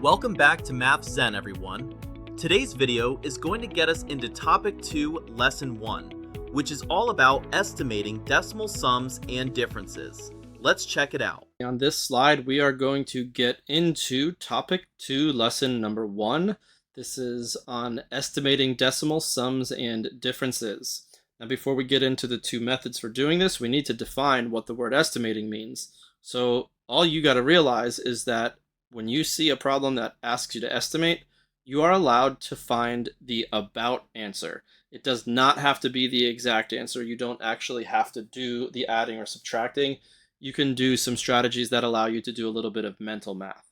Welcome back to Math Zen, everyone. Today's video is going to get us into Topic 2, Lesson 1, which is all about estimating decimal sums and differences. Let's check it out. On this slide, we are going to get into Topic 2, Lesson number 1. This is on estimating decimal sums and differences. Now, before we get into the two methods for doing this, we need to define what the word estimating means. So all you got to realize is that when you see a problem that asks you to estimate, you are allowed to find the about answer. It does not have to be the exact answer. You don't actually have to do the adding or subtracting. You can do some strategies that allow you to do a little bit of mental math.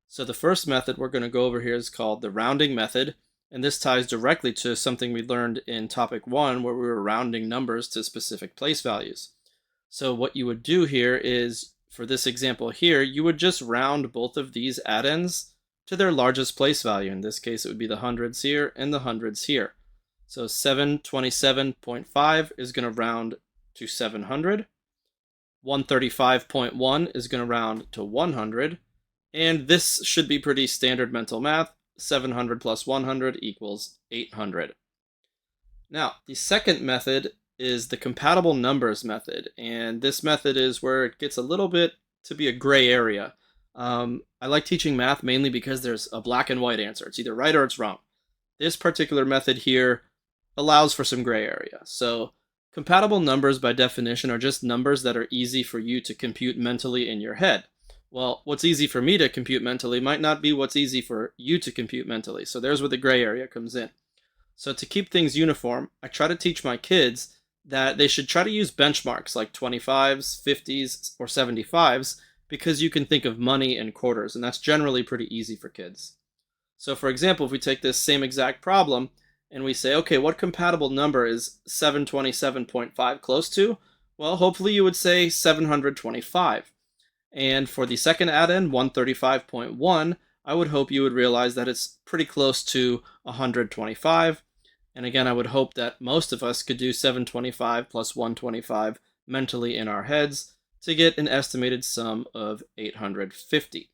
So the first method we're going to go over here is called the rounding method. And this ties directly to something we learned in Topic 1 where we were rounding numbers to specific place values. So what you would do here is, for this example here, you would just round both of these addends to their largest place value. In this case, it would be the hundreds here and the hundreds here. So 727.5 is going to round to 700. 135.1 is going to round to 100. And this should be pretty standard mental math. 700 plus 100 equals 800. Now, the second method is the compatible numbers method, and this method is where it gets a little bit to be a gray area. I like teaching math mainly because there's a black and white answer. It's either right or it's wrong. This particular method here allows for some gray area. So compatible numbers by definition are just numbers that are easy for you to compute mentally in your head. Well, what's easy for me to compute mentally might not be what's easy for you to compute mentally. So there's where the gray area comes in. So to keep things uniform, I try to teach my kids that they should try to use benchmarks like 25s, 50s, or 75s because you can think of money in quarters, and that's generally pretty easy for kids. So for example, if we take this same exact problem and we say, okay, what compatible number is 727.5 close to? Well, hopefully you would say 725. And for the second addend, 135.1, I would hope you would realize that it's pretty close to 125. And again, I would hope that most of us could do 725 plus 125 mentally in our heads to get an estimated sum of 850.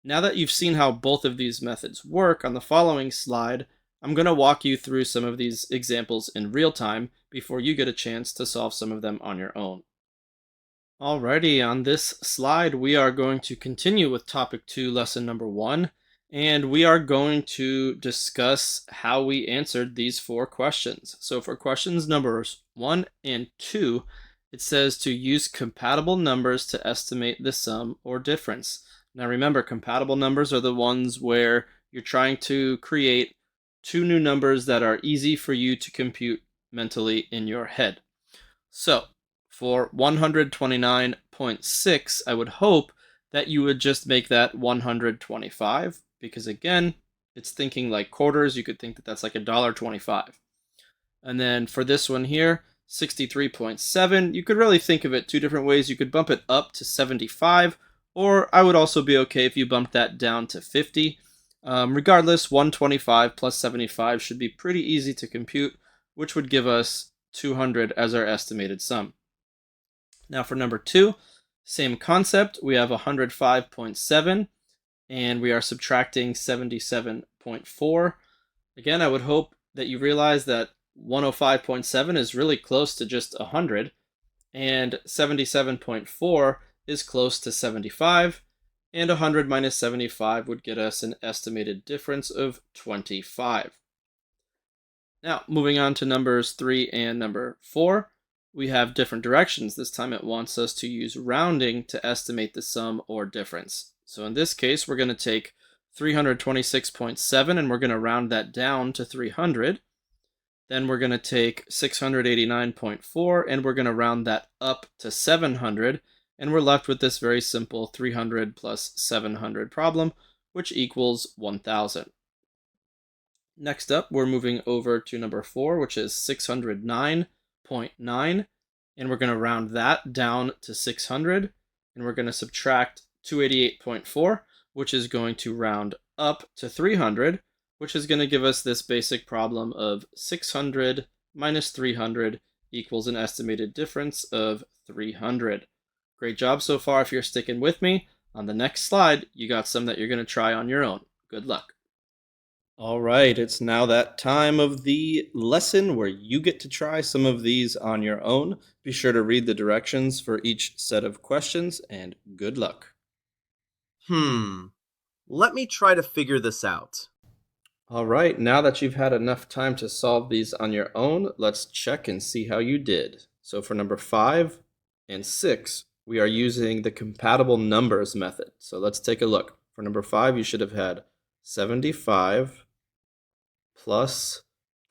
Now that you've seen how both of these methods work, on the following slide, I'm going to walk you through some of these examples in real time before you get a chance to solve some of them on your own. Alrighty, on this slide, we are going to continue with Topic 2, Lesson number 1, and we are going to discuss how we answered these four questions. So for questions numbers 1 and 2, it says to use compatible numbers to estimate the sum or difference. Now remember, compatible numbers are the ones where you're trying to create two new numbers that are easy for you to compute mentally in your head. So for 129.6, I would hope that you would just make that 125, because again, it's thinking like quarters. You could think that that's like $1.25. And then for this one here, 63.7, you could really think of it two different ways. You could bump it up to 75, or I would also be okay if you bumped that down to 50. Regardless, 125 plus 75 should be pretty easy to compute, which would give us 200 as our estimated sum. Now for number 2, same concept. We have 105.7 and we are subtracting 77.4. Again, I would hope that you realize that 105.7 is really close to just 100 and 77.4 is close to 75, and 100 minus 75 would get us an estimated difference of 25. Now moving on to numbers 3 and number 4. We have different directions. This time it wants us to use rounding to estimate the sum or difference. So in this case, we're going to take 326.7 and we're going to round that down to 300. Then we're going to take 689.4 and we're going to round that up to 700. And we're left with this very simple 300 plus 700 problem, which equals 1000. Next up, we're moving over to number 4, which is 609.9, and we're going to round that down to 600, and we're going to subtract 288.4, which is going to round up to 300, which is going to give us this basic problem of 600 minus 300 equals an estimated difference of 300. Great job so far if you're sticking with me. On the next slide, you got some that you're going to try on your own. Good luck. All right, it's now that time of the lesson where you get to try some of these on your own. Be sure to read the directions for each set of questions, and good luck. Let me try to figure this out. All right, now that you've had enough time to solve these on your own, let's check and see how you did. So for number 5 and 6, we are using the compatible numbers method. So let's take a look. For number 5, you should have had 75 plus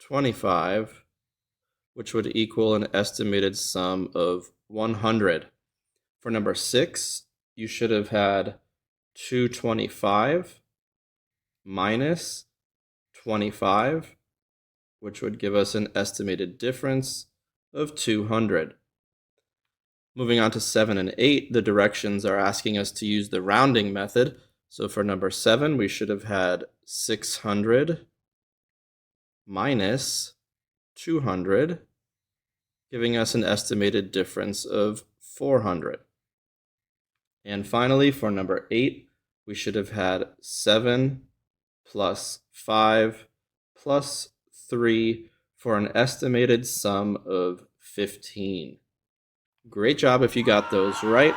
25, which would equal an estimated sum of 100. For number 6, you should have had 225 minus 25, which would give us an estimated difference of 200. Moving on to 7 and 8, the directions are asking us to use the rounding method. So for number 7, we should have had 600 minus 200, giving us an estimated difference of 400. And finally, for number 8, we should have had 7 plus 5 plus 3 for an estimated sum of 15. Great job if you got those right,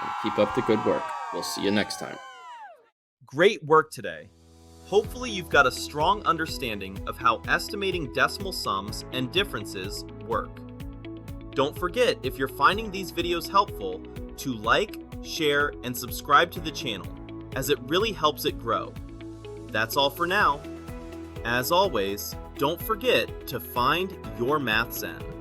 and keep up the good work. We'll see you next time. Great work today. Hopefully you've got a strong understanding of how estimating decimal sums and differences work. Don't forget, if you're finding these videos helpful, to like, share, and subscribe to the channel, as it really helps it grow. That's all for now. As always, don't forget to find your Math Zen.